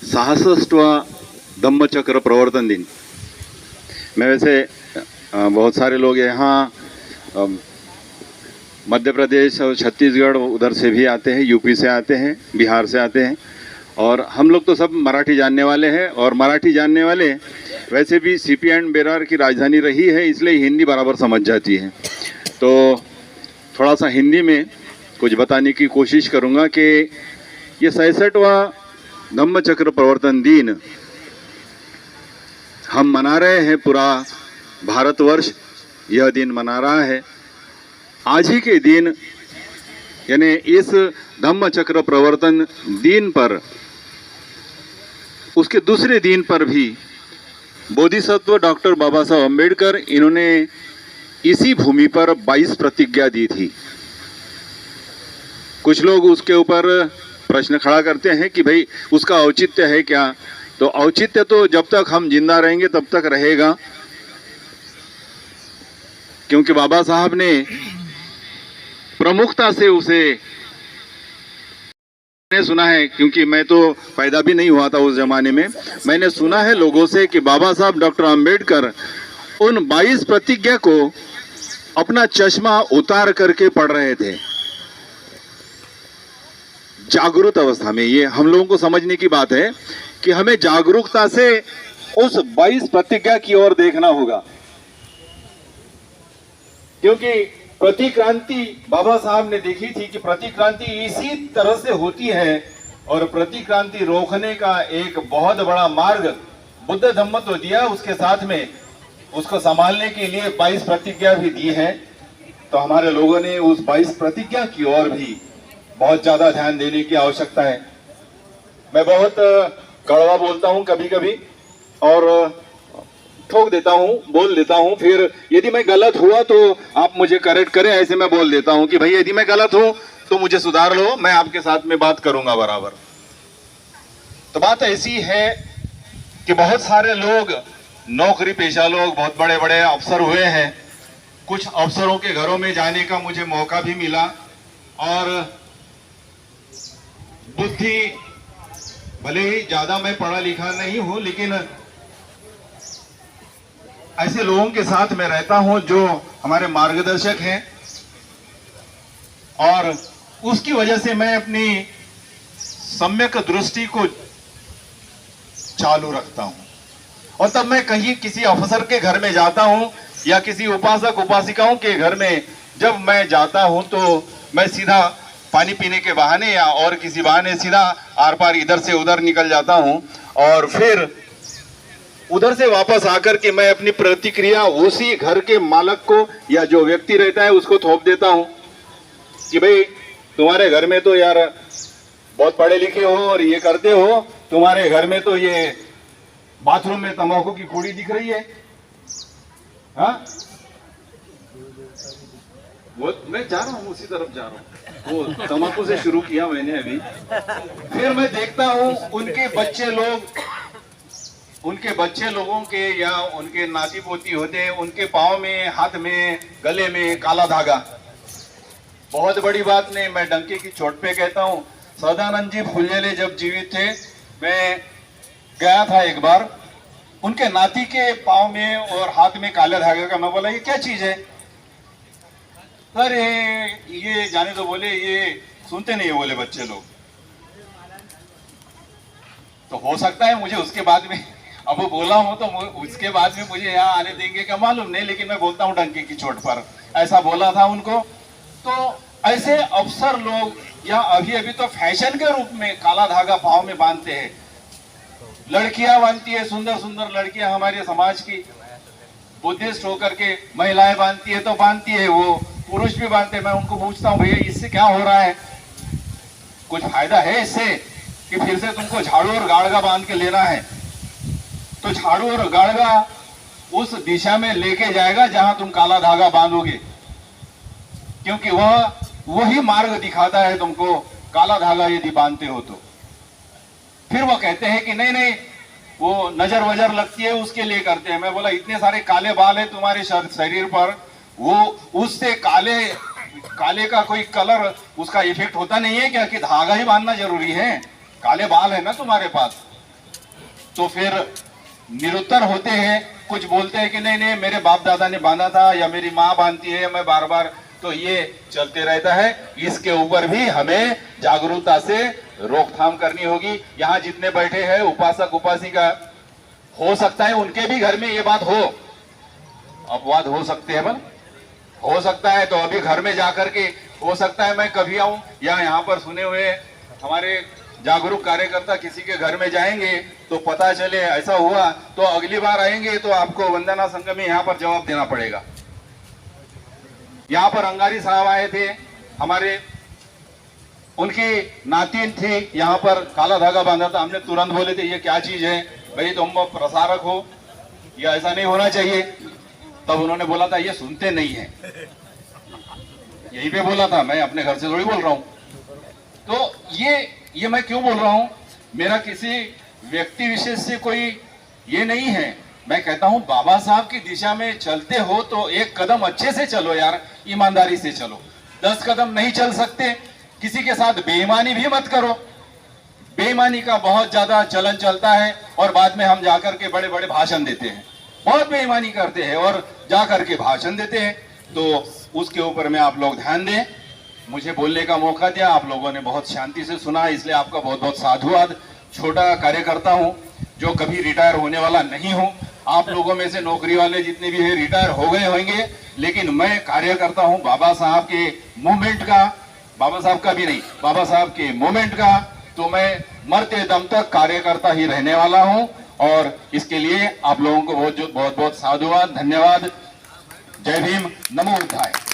66वां धम्मचक्र प्रवर्तन दिन। मैं वैसे बहुत सारे लोग यहाँ मध्य प्रदेश और छत्तीसगढ़ उधर से भी आते हैं, यूपी से आते हैं, बिहार से आते हैं, और हम लोग तो सब मराठी जानने वाले हैं। और मराठी जानने वाले वैसे भी सीपी एंड बेरार की राजधानी रही है, इसलिए हिंदी बराबर समझ जाती है। तो थोड़ा सा हिंदी में कुछ बताने की कोशिश करूँगा कि ये 66वां धम्मचक्र प्रवर्तन दिन हम मना रहे हैं। पूरा भारतवर्ष यह दिन मना रहा है। आज ही के दिन यानी इस धम्मचक्र प्रवर्तन दिन पर, उसके दूसरे दिन पर भी बोधिसत्व डॉक्टर बाबा साहब अम्बेडकर इन्होंने इसी भूमि पर 22 प्रतिज्ञा दी थी। कुछ लोग उसके ऊपर प्रश्न खड़ा करते हैं कि भाई उसका औचित्य है क्या? तो औचित्य तो जब तक हम जिंदा रहेंगे तब तक रहेगा, क्योंकि बाबा साहब ने प्रमुखता से उसे, मैंने सुना है, क्योंकि मैं तो पैदा भी नहीं हुआ था उस जमाने में, मैंने सुना है लोगों से कि बाबा साहब डॉक्टर अम्बेडकर उन 22 प्रतिज्ञा को अपना चश्मा उतार करके पढ़ रहे थे जागरूक अवस्था में। ये हम लोगों को समझने की बात है कि हमें जागरूकता से उस 22 प्रतिज्ञा की ओर देखना होगा, क्योंकि प्रतिक्रांति बाबा साहब ने देखी थी कि प्रतिक्रांति इसी तरह से होती है, और प्रतिक्रांति रोकने का एक बहुत बड़ा मार्ग बुद्ध धम्म तो दिया, उसके साथ में उसको संभालने के लिए 22 प्रतिज्ञा भी दी है। तो हमारे लोगों ने उस 22 प्रतिज्ञा की ओर भी बहुत ज्यादा ध्यान देने की आवश्यकता है। मैं बहुत कड़वा बोलता हूं कभी कभी, और ठोक देता हूं, बोल देता हूं, फिर यदि मैं गलत हुआ तो आप मुझे करेक्ट करें। ऐसे मैं बोल देता हूं कि भाई यदि मैं गलत हूं तो मुझे सुधार लो, मैं आपके साथ में बात करूंगा बराबर। तो बात ऐसी है कि बहुत सारे लोग नौकरी पेशा लोग, बहुत बड़े बड़े अफसर हुए हैं। कुछ अफसरों के घरों में जाने का मुझे मौका भी मिला, और बुद्धि, भले ही ज्यादा मैं पढ़ा लिखा नहीं हूं, लेकिन ऐसे लोगों के साथ में रहता हूं जो हमारे मार्गदर्शक हैं, और उसकी वजह से मैं अपनी सम्यक दृष्टि को चालू रखता हूं। और तब मैं कहीं किसी अफसर के घर में जाता हूं या किसी उपासक उपासिकाओं के घर में जब मैं जाता हूं, तो मैं सीधा पानी पीने के बहाने या और किसी बहाने सीधा आर पार इधर से उधर निकल जाता हूं, और फिर उधर से वापस आकर के मैं अपनी प्रतिक्रिया उसी घर के मालक को या जो व्यक्ति रहता है उसको थोप देता हूं कि भाई तुम्हारे घर में तो यार बहुत पढ़े लिखे हो और ये करते हो, तुम्हारे घर में तो ये बाथरूम में तंबाकू की पूड़ी दिख रही है। हाँ, वो मैं जा रहा हूँ, उसी तरफ जा रहा हूँ। वो तंबाकू से शुरू किया मैंने अभी। फिर मैं देखता हूँ उनके बच्चे लोगों के या उनके नाती पोती होते हैं, उनके पाँव में, हाथ में, गले में काला धागा। बहुत बड़ी बात नहीं, मैं डंके की चोट पे कहता हूँ, सदानंद जी फुलेले जब जीवित थे, मैं गया था एक बार, उनके नाती के पाँव में और हाथ में काले धागे का। मैं बोला ये क्या चीज है? अरे ये जाने तो, बोले ये सुनते नहीं है, बोले बच्चे लोग। तो हो सकता है मुझे उसके बाद में, अब वो बोला हूं तो उसके बाद में मुझे यहाँ आने देंगे क्या मालूम नहीं, लेकिन मैं बोलता हूँ डंके की चोट पर ऐसा बोला था उनको। तो ऐसे अफसर लोग, या अभी तो फैशन के रूप में काला धागा पाँव में बांधते हैं। लड़कियां बांधती है, सुंदर सुंदर लड़कियां हमारे समाज की, बुद्धिस्ट होकर के महिलाएं बांधती है तो बांधती है, वो पुरुष भी बांधते हैं। मैं उनको पूछता हूँ भैया इससे क्या हो रहा है? कुछ फायदा है इससे कि फिर से तुमको झाड़ू और गाड़गा बांध के लेना है? तो झाड़ू और गाड़गा उस दिशा में लेके जाएगा जहां तुम काला धागा बांधोगे, क्योंकि वही मार्ग दिखाता है तुमको, काला धागा यदि बांधते हो तो। फिर वो कहते हैं कि नहीं नहीं वो नजर वजर लगती है उसके लिए करते हैं। मैं बोला इतने सारे काले बाल है तुम्हारे शरीर पर, वो उससे काले काले का कोई कलर उसका इफेक्ट होता नहीं है क्या कि धागा ही बांधना जरूरी है? काले बाल है ना तुम्हारे पास, तो फिर निरुत्तर होते हैं, कुछ बोलते हैं कि नहीं नहीं मेरे बाप दादा ने बांधा था या मेरी माँ बांधती है, मैं बार बार, तो ये चलते रहता है। इसके ऊपर भी हमें जागरूकता से रोकथाम करनी होगी। यहाँ जितने बैठे हैं उपासक उपासिका, हो सकता है उनके भी घर में ये बात हो, अपवाद हो सकते हैं, बल हो सकता है, तो अभी घर में जाकर के हो सकता है मैं कभी आऊं या यहाँ पर सुने हुए हमारे जागरूक कार्यकर्ता किसी के घर में जाएंगे तो पता चले ऐसा हुआ, तो अगली बार आएंगे तो आपको वंदना संघ में यहाँ पर जवाब देना पड़ेगा। यहाँ पर अंगारी साहब आए थे हमारे, उनकी नातिन थी, यहाँ पर काला धागा बांधा था, हमने तुरंत बोले थे ये क्या चीज है भाई, तुम प्रसारक हो, ये ऐसा नहीं होना चाहिए। तब उन्होंने बोला था ये सुनते नहीं है, यहीं पे बोला था, मैं अपने घर से थोड़ी बोल रहा हूं। तो ये मैं क्यों बोल रहा हूं, मेरा किसी व्यक्ति विशेष से कोई ये नहीं है, मैं कहता हूं बाबा साहब की दिशा में चलते हो तो एक कदम अच्छे से चलो यार, ईमानदारी से चलो। 10 कदम नहीं चल सकते, किसी के साथ बेईमानी भी मत करो। बेईमानी का बहुत ज्यादा चलन चलता है और बाद में हम जाकर के बड़े बड़े भाषण देते हैं, बहुत बेईमानी करते हैं और जाकर के भाषण देते हैं, तो उसके ऊपर में आप लोग ध्यान दें। मुझे बोलने का मौका दिया, आप लोगों ने बहुत शांति से सुना, इसलिए आपका बहुत बहुत साधुवाद। छोटा कार्यकर्ता हूं जो कभी रिटायर होने वाला नहीं हूं, आप लोगों में से नौकरी वाले जितने भी हैं रिटायर हो गए होंगे, लेकिन मैं कार्यकर्ता हूं बाबा साहब के मूवमेंट का, बाबा साहब का भी नहीं, बाबा साहब के मूवमेंट का, तो मैं मरते दम तक कार्यकर्ता ही रहने वाला हूं। और इसके लिए आप लोगों को बहुत बहुत साधुवाद, धन्यवाद। जय भीम, नमो बुद्धाय।